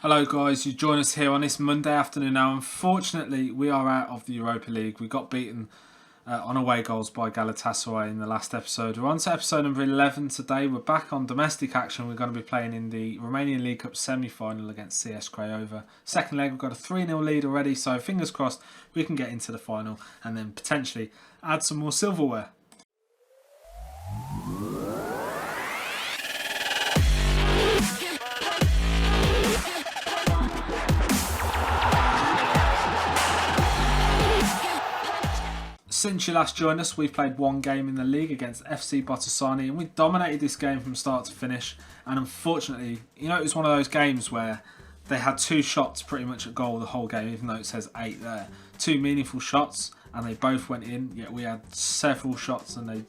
Hello guys, you join us here on this Monday afternoon. Now unfortunately we are out of the Europa League. We got beaten on away goals by Galatasaray in the last episode. We're on to episode number 11 today. We're back on domestic action. We're going to be playing in the Romanian League Cup semi-final against CS Craiova. Second leg, we've got a 3-0 lead already, so fingers crossed we can get into the final and then potentially add some more silverware. Since you last joined us, we've played one game in the league against S03 and we dominated this game from start to finish. And unfortunately, it was one of those games where they had two shots pretty much at goal the whole game, even though it says 8 there. Two meaningful shots, and they both went in. Yet we had several shots, and they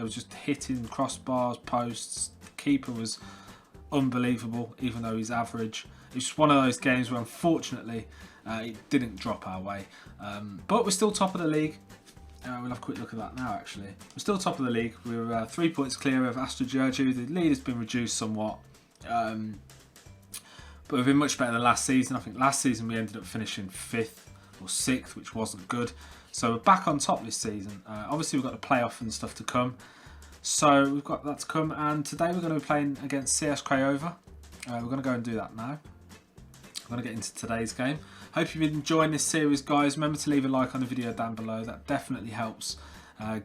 were just hitting crossbars, posts. The keeper was unbelievable, even though he's average. It's just one of those games where unfortunately it didn't drop our way. But we're still top of the league. We'll have a quick look at that now actually. We're still top of the league. We're 3 points clear of S03. The lead has been reduced somewhat. But we've been much better than last season. I think last season we ended up finishing 5th or 6th, which wasn't good. So we're back on top this season. Obviously we've got the playoff and stuff to come. So we've got that to come. And today we're going to be playing against CS Craiova. We're going to go and do that now. I'm going to get into today's game. Hope you've been enjoying this series, guys. Remember to leave a like on the video down below. That definitely helps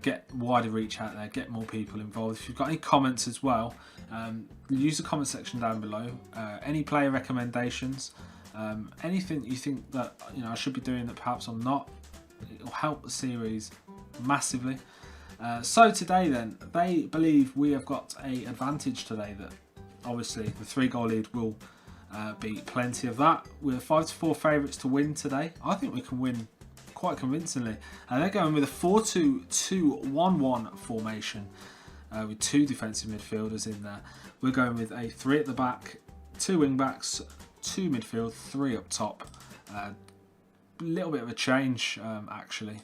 get wider reach out there, get more people involved. If you've got any comments as well, use the comment section down below. Any player recommendations, anything you think that I should be doing that perhaps I'm not, it will help the series massively. So today then, they believe we have got an advantage today that obviously the 3-goal lead will be plenty of that. We're 5-4 favourites to win today. I think we can win quite convincingly. They're going with a 4-2-2-1-1 formation with 2 defensive midfielders in there. We're going with a 3 at the back, 2 wing backs, 2 midfield, 3 up top. A little bit of a change actually.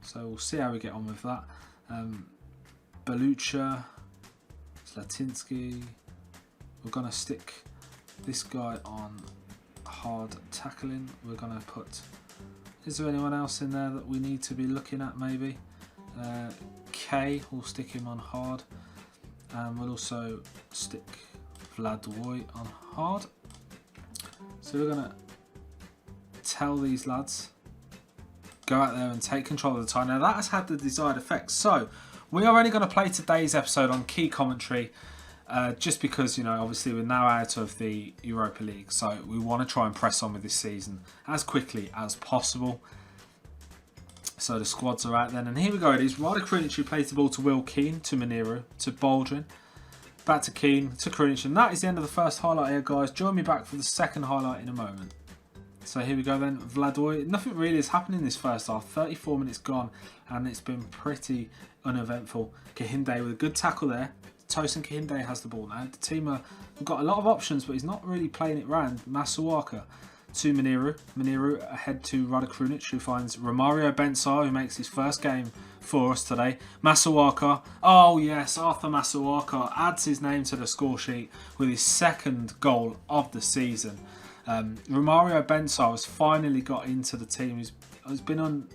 So we'll see how we get on with that. Balucha, Slatinsky. We're going to stick this guy on hard tackling. We're going to put... Is there anyone else in there that we need to be looking at maybe? K, we'll stick him on hard. And we'll also stick Vladoy on hard. So we're going to tell these lads, go out there and take control of the time. Now that has had the desired effect. So we are only going to play today's episode on key commentary. Just because, obviously we're now out of the Europa League, so we want to try and press on with this season as quickly as possible. So the squads are out then, and here we go. It is Rada Krunic who plays the ball to Will Keane, to Miniru, to Baldwin, back to Keane, to Krunic, and that is the end of the first highlight here, guys. Join me back for the second highlight in a moment. So here we go then, Vladoy. Nothing really has happened in this first half. 34 minutes gone, and it's been pretty uneventful. Kahinde with a good tackle there. Tosin Kahinde has the ball now. The team have got a lot of options, but he's not really playing it round. Masuaka to Miniru. Miniru ahead to Rada Krunic, who finds Romario Bensar, who makes his first game for us today. Masuaka, oh yes, Arthur Masuaka adds his name to the score sheet with his second goal of the season. Romario Bensar has finally got into the team. He's been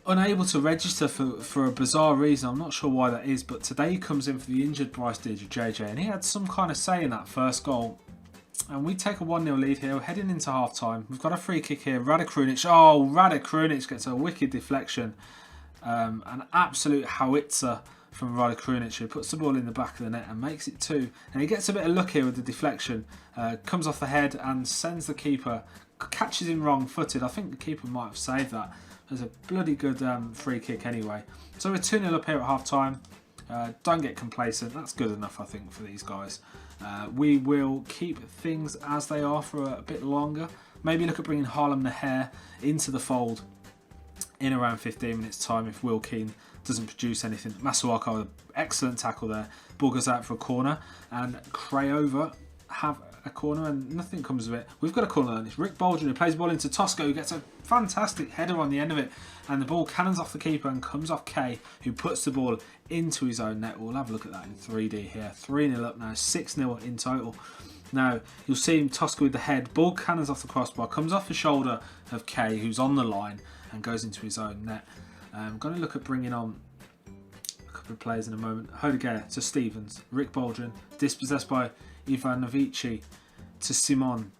unable to register for a bizarre reason. I'm not sure why that is, but today he comes in for the injured Bryce JJ, and he had some kind of say in that first goal. And we take a 1-0 lead here. We're heading into half time. We've got a free kick here. Rada Krunic. Oh, Rada Krunic gets a wicked deflection. An absolute howitzer from Rada Krunic, who puts the ball in the back of the net and makes it 2. And he gets a bit of luck here with the deflection. Comes off the head and sends the keeper. Catches him wrong footed. I think the keeper might have saved that. There's a bloody good free kick anyway. So we're 2-0 up here at half time. Don't get complacent. That's good enough, I think, for these guys. We will keep things as they are for a bit longer. Maybe look at bringing Harlem Naher into the fold in around 15 minutes time if Will Keane doesn't produce anything. Masuaka with an excellent tackle there. Ball goes out for a corner. And Craiova have a corner and nothing comes of it. We've got a corner and it's Rick Baldwin who plays the ball into Tosco, who gets a fantastic header on the end of it, and the ball cannons off the keeper and comes off K, who puts the ball into his own net. We'll have a look at that in 3D here. 3-0 up now, 6-0 in total. Now, you'll see him Tosca with the head. Ball cannons off the crossbar. Comes off the shoulder of Kay, who's on the line, and goes into his own net. I'm going to look at bringing on a couple of players in a moment. Hodegaard to Stevens. Rick Baldwin. Dispossessed by Ivanovici to Simon.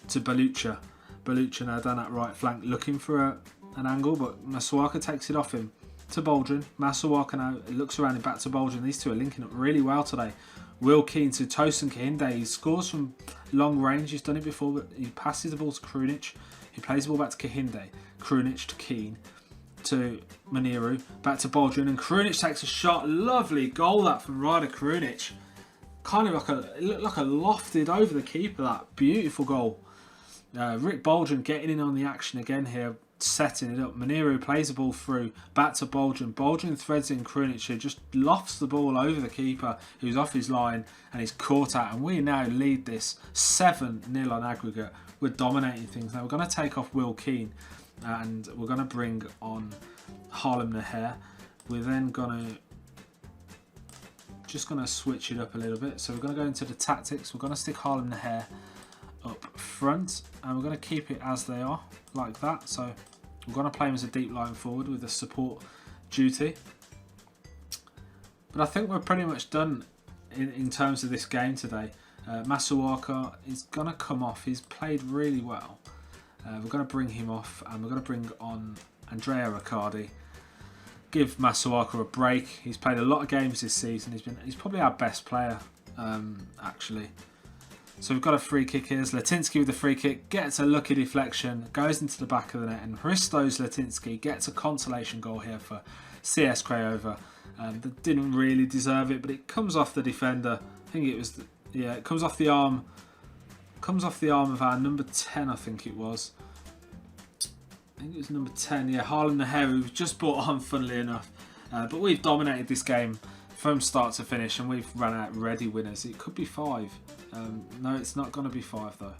To Balucha. Balucha now down that right flank, looking for an angle, but Masuaka takes it off him. To Baldwin. Masuaka now looks around and back to Baldwin. These two are linking up really well today. Will Keane to Tosin Kahinde. He scores from long range. He's done it before, but he passes the ball to Krunic. He plays the ball back to Kahinde. Krunic to Keane. To Maniru. Back to Baldwin. And Krunic takes a shot. Lovely goal that from Ryder Krunic. Kind of it looked like a lofted over the keeper, that. Beautiful goal. Rick Baldwin getting in on the action again here. Setting it up. Maniru plays the ball through, back to Baldwin. Baldwin threads in Krunic, who just lofts the ball over the keeper, who's off his line, and he's caught out. And we now lead this 7-0 on aggregate. We're dominating things. Now we're going to take off Will Keane, and we're going to bring on Harlem Naher. We're then going to switch it up a little bit. So we're going to go into the tactics. We're going to stick Harlem Naher up front, and we're going to keep it as they are, like that. So we're going to play him as a deep line forward with a support duty. But I think we're pretty much done in terms of this game today. Masuaka is going to come off. He's played really well. We're going to bring him off, and we're going to bring on Andrea Riccardi. Give Masuaka a break. He's played a lot of games this season. He's probably our best player, actually. So we've got a free kick here. Latinsky with the free kick, gets a lucky deflection, goes into the back of the net, and Hristos Latinsky gets a consolation goal here for CS Craiova. They didn't really deserve it, but it comes off the defender. I think it was, it comes off the arm. Comes off the arm of our number 10, I think it was. I think it was number 10, yeah, Harlem Naher, who we've just brought on, funnily enough. But we've dominated this game from start to finish, and we've run out ready winners. It could be 5. No, it's not going to be 5 though.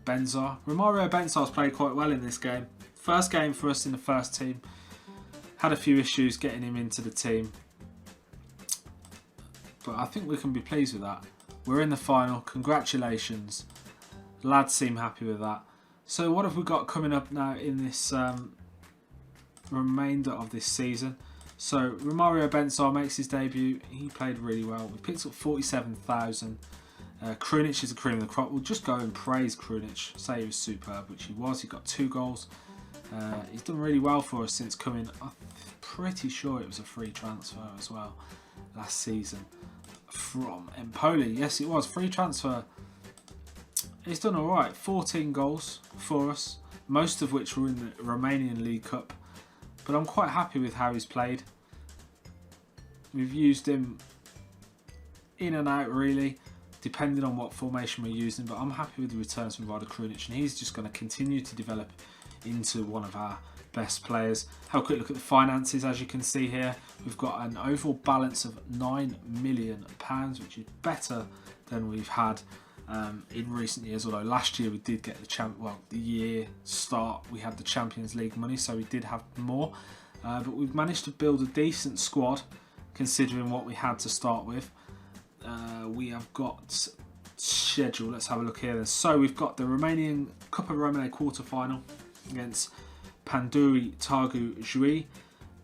Benzar. Romario Benzar's played quite well in this game. First game for us in the first team. Had a few issues getting him into the team, but I think we can be pleased with that. We're in the final. Congratulations. Lads seem happy with that. So what have we got coming up now in this remainder of this season? So Romario Benzar makes his debut. He played really well. We picked up 47,000. Krunic is the cream of the crop. We'll just go and praise Krunic. Say he was superb, which he was. He got 2 goals. He's done really well for us since coming. I'm pretty sure it was a free transfer as well last season from Empoli. Yes, it was free transfer. He's done all right. 14 goals for us, most of which were in the Romanian League Cup. But I'm quite happy with how he's played. We've used him in and out really, depending on what formation we're using. But I'm happy with the returns from Ryder Krunic, and he's just going to continue to develop into one of our best players. Have a quick look at the finances. As you can see here, we've got an overall balance of £9 million, which is better than we've had in recent years. Although last year we did get the year start we had the Champions League money, so we did have more. But we've managed to build a decent squad considering what we had to start with. We have got schedule. Let's have a look here then. So we've got the Romanian Cup of Romania quarter final against Panduri Targu Jui,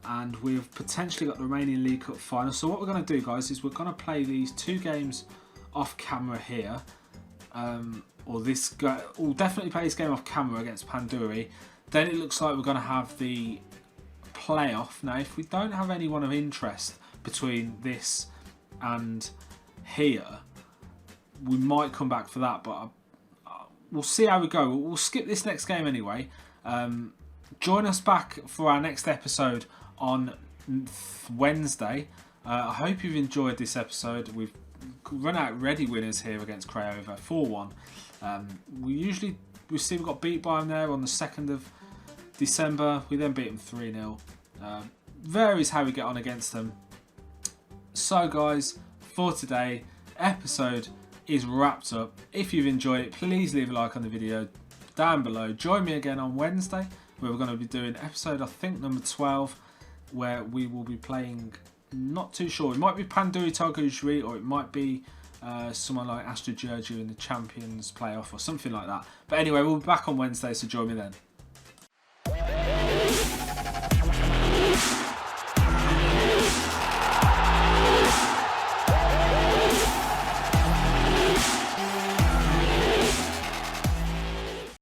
and we've potentially got the Romanian League Cup final. So what we're going to do, guys, is we're going to play these 2 games off camera here. We'll definitely play this game off camera against Panduri. Then it looks like we're going to have the playoff. Now, if we don't have anyone of interest between this and here, we might come back for that, but we'll see how we go. We'll skip this next game anyway. Join us back for our next episode on Wednesday. I hope you've enjoyed this episode. We've run out ready winners here against Craiova, 4-1. We got beat by them there on the 2nd of December. We then beat them 3-0. Varies how we get on against them. So guys, for today, episode is wrapped up. If you've enjoyed it, please leave a like on the video down below. Join me again on Wednesday, where we're going to be doing episode, I think, number 12, where we will be playing, not too sure, it might be Panduri Targu Jui, or it might be someone like Astra Giorgio in the Champions playoff or something like that. But anyway, we'll be back on Wednesday, so join me then.